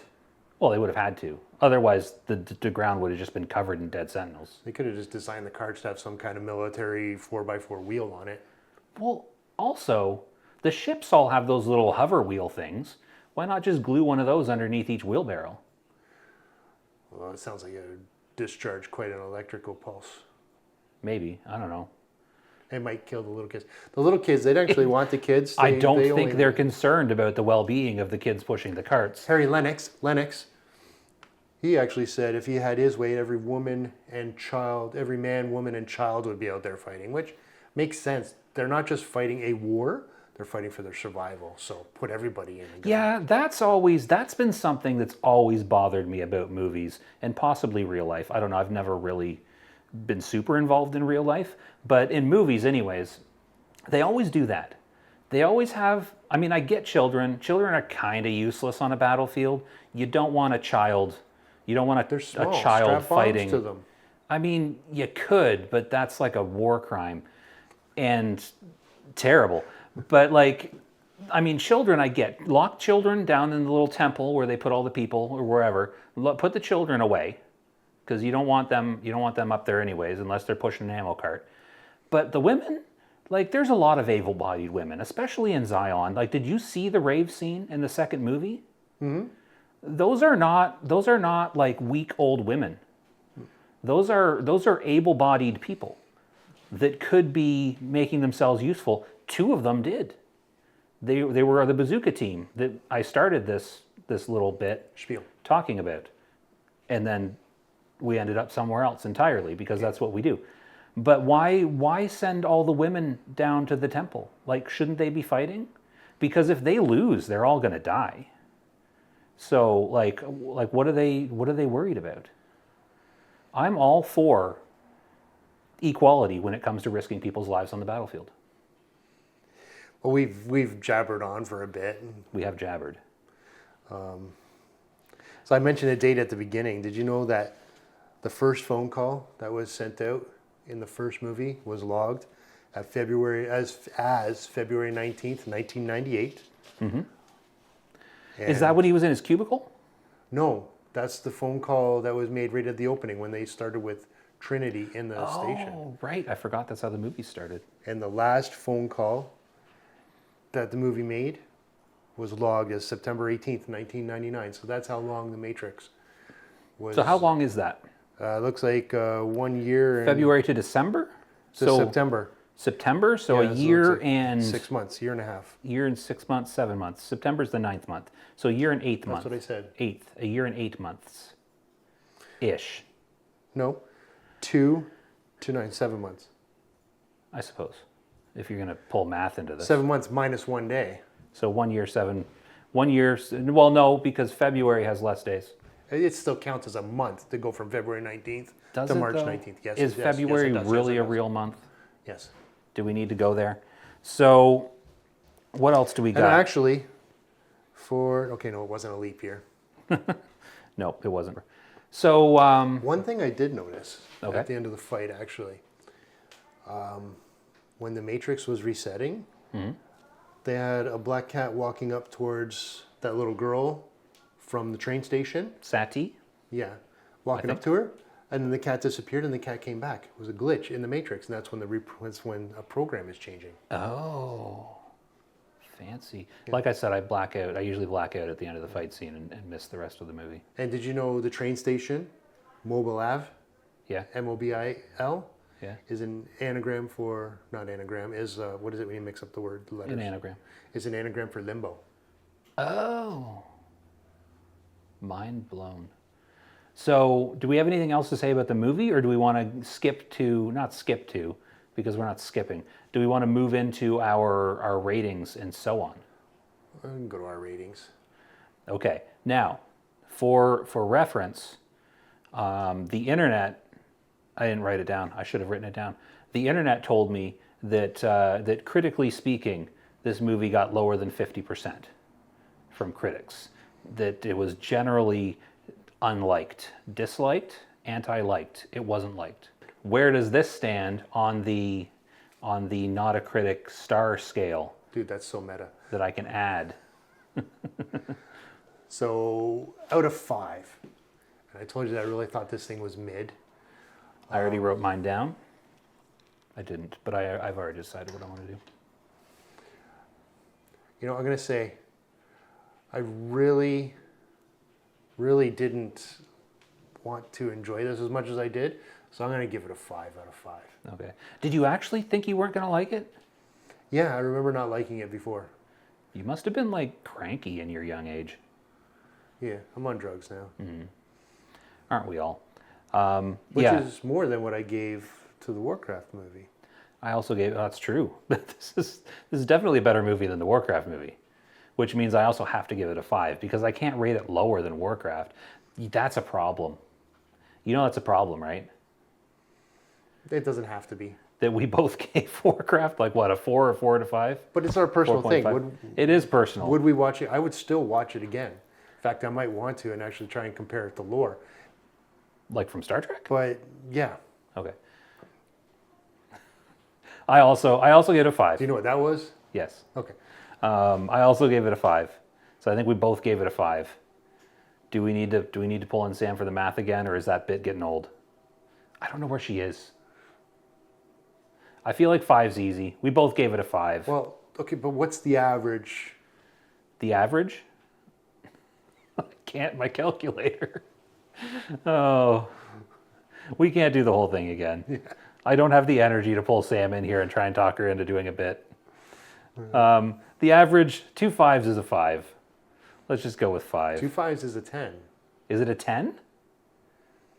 Well, they would have had to. Otherwise, the ground would have just been covered in dead sentinels. They could have just designed the carts to have some kind of military 4x4 wheel on it. Well, also, the ships all have those little hover wheel things. Why not just glue one of those underneath each wheelbarrow? Well, it sounds like it would discharge quite an electrical pulse. Maybe. I don't know. It might kill the little kids. The little kids, they'd actually want the kids. I don't think they're concerned about the well-being of the kids pushing the carts. Harry Lennox, he actually said if he had his way, every woman and child, every man, woman, and child would be out there fighting, which makes sense. They're not just fighting a war, they're fighting for their survival. So put everybody in. Yeah, that's been something that's always bothered me about movies and possibly real life. I don't know, I've never really been super involved in real life, but in movies anyways, they always do that. They always have, I mean, I get children. Children are kind of useless on a battlefield. You don't want a child, you don't want They're a small. child Strap bombs fighting. to them. I mean, you could, but that's like a war crime and terrible. But like, I mean, children, I get. Lock children down in the little temple where they put all the people or wherever. Put the children away because you don't want them. You don't want them up there anyways, unless they're pushing an ammo cart. But the women, like, there's a lot of able-bodied women, especially in Zion. Like, did you see the rave scene in the second movie? Mm-hmm. Those are not like weak old women. Those are able-bodied people that could be making themselves useful. Two of them did. They were the bazooka team that I started this little bit Spiel. talking about, and then we ended up somewhere else entirely because that's what we do. But why send all the women down to the temple? Like, shouldn't they be fighting? Because if they lose, they're all going to die. So like what are they worried about? I'm all for equality when it comes to risking people's lives on the battlefield. Well, we've jabbered on for a bit. We have jabbered. So I mentioned a date at the beginning. Did you know that the first phone call that was sent out in the first movie was logged at February as February 19th, 1998? Mm-hmm. Is that when he was in his cubicle? No, that's the phone call that was made right at the opening when they started with Trinity in the station. Oh, right. I forgot that's how the movie started. And the last phone call that the movie made was logged as September 18th, 1999. So that's how long The Matrix was. So how long is that? Looks like 1 year. And February to December? to September. September, so Yeah, a so year it's like and 6 months, year and a half. year and 6 months, 7 months. September's the 9th month. So a year and 8th month. That's what I said. A year and 8 months. Ish, No, 2 to 9, 7 months. I suppose. If you're going to pull math into this. 7 months minus 1 day. So 1 year, 1 year, well, no, because February has less days. It still counts as a month to go from February 19th Does to it, March though? 19th. Yes. Is yes, February yes, it does, really yes, a it does. real month? Yes. Do we need to go there? So what else do we And got? actually, okay, no, it wasn't a leap year. No, it wasn't. So, One thing I did notice Okay. at the end of the fight, actually, when the Matrix was resetting, Mm-hmm. they had a black cat walking up towards that little girl from the train station. Sati? Yeah, walking up think- to her, and then the cat disappeared, and the cat came back. It was a glitch in the Matrix, and that's when a program is changing. Oh, fancy. Like I said, I usually black out at the end of the fight scene and miss the rest of the movie. And did you know the train station, Mobile Ave, Yeah, MOBIL, yeah. is an anagram for, not anagram, is, what is it when you mix up the letters? An anagram. Is an anagram for limbo. Oh, mind blown. So, do we have anything else to say about the movie, or do we want to not skip to, because we're not skipping. Do we want to move into our ratings and so on? We can go to our ratings. Okay. Now, for reference, the internet. I didn't write it down. I should have written it down. The internet told me that that critically speaking, this movie got lower than 50% from critics. That it was generally unliked, disliked, anti-liked. It wasn't liked. Where does this stand on the NotACritic star scale Dude, that's so meta. that I can add? So, out of 5, and I told you that I really thought this thing was mid. I already wrote mine down. I didn't, but I've already decided what I want to do. You know, I'm going to say, I really, really didn't want to enjoy this as much as I did, so I'm going to give it a 5 out of 5. Okay. Did you actually think you weren't going to like it? Yeah, I remember not liking it before. You must have been like cranky in your young age. Yeah, I'm on drugs now. Aren't we all? Which yeah. is more than what I gave to the Warcraft movie. I also gave. Oh, that's true. This is definitely a better movie than the Warcraft movie, which means I also have to give it a 5 because I can't rate it lower than Warcraft. That's a problem. You know that's a problem, right? It doesn't have to be. that we both gave Warcraft? Like what, a 4 or 4 to 5? But it's our personal thing. 4.5. It is personal. Would we watch it? I would still watch it again. In fact, I might want to and actually try and compare it to lore. Like from Star Trek? But yeah. Okay. I also gave it a 5. Do you know what that was? Yes. Okay. I also gave it a 5. So I think we both gave it a 5. Do we need to pull in Sam for the math again, or is that bit getting old? I don't know where she is. I feel like 5's easy. We both gave it a 5. Well, okay, but what's the average? The average? I can't, my calculator. Oh. We can't do the whole thing again. Yeah. I don't have the energy to pull Sam in here and try and talk her into doing a bit. The average, 2 5s is a 5. Let's just go with 5. 2 5s is a 10. Is it a 10?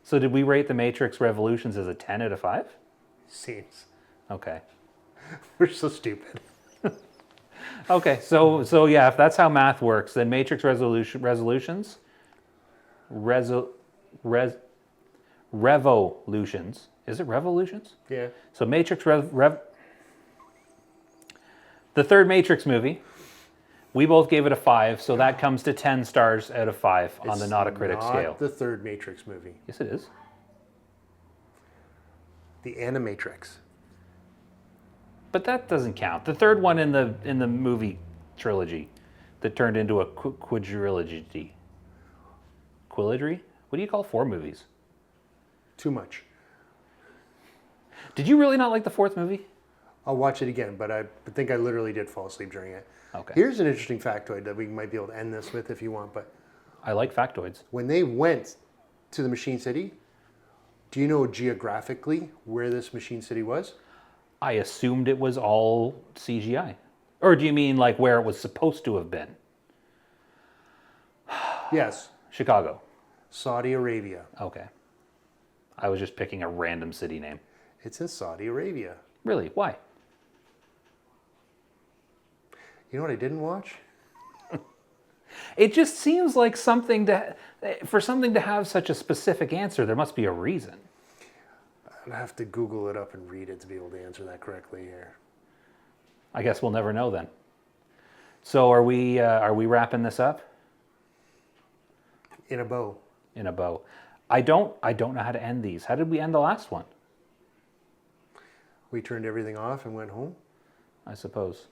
So did we rate The Matrix Revolutions as a 10 out of 5? Seems. Okay. We're so stupid. Okay, so yeah, if that's how math works, then Matrix Revolutions, Revolutions. Is it Revolutions? Yeah. So Matrix the third Matrix movie, we both gave it a 5, so that comes to 10 stars out of 5 on the NotACritic It's scale. not the third Matrix movie. Yes, it is. The Animatrix. But that doesn't count. The third one in the movie trilogy that turned into a quadrilogy. Quilladry? What do you call 4 movies? Too much. Did you really not like the 4th movie? I'll watch it again, but I think I literally did fall asleep during it. Okay. Here's an interesting factoid that we might be able to end this with if you want, but I like factoids. when they went to the Machine City, do you know geographically where this Machine City was? I assumed it was all CGI. Or do you mean like where it was supposed to have been? Yes. Chicago. Saudi Arabia. Okay. I was just picking a random city name. It's in Saudi Arabia. Really? Why? You know what I didn't watch? It just seems like for something to have such a specific answer, there must be a reason. I'd have to Google it up and read it to be able to answer that correctly here. I guess we'll never know then. So are we wrapping this up? In a bow. In a bow. I don't know how to end these. How did we end the last one? We turned everything off and went home. I suppose.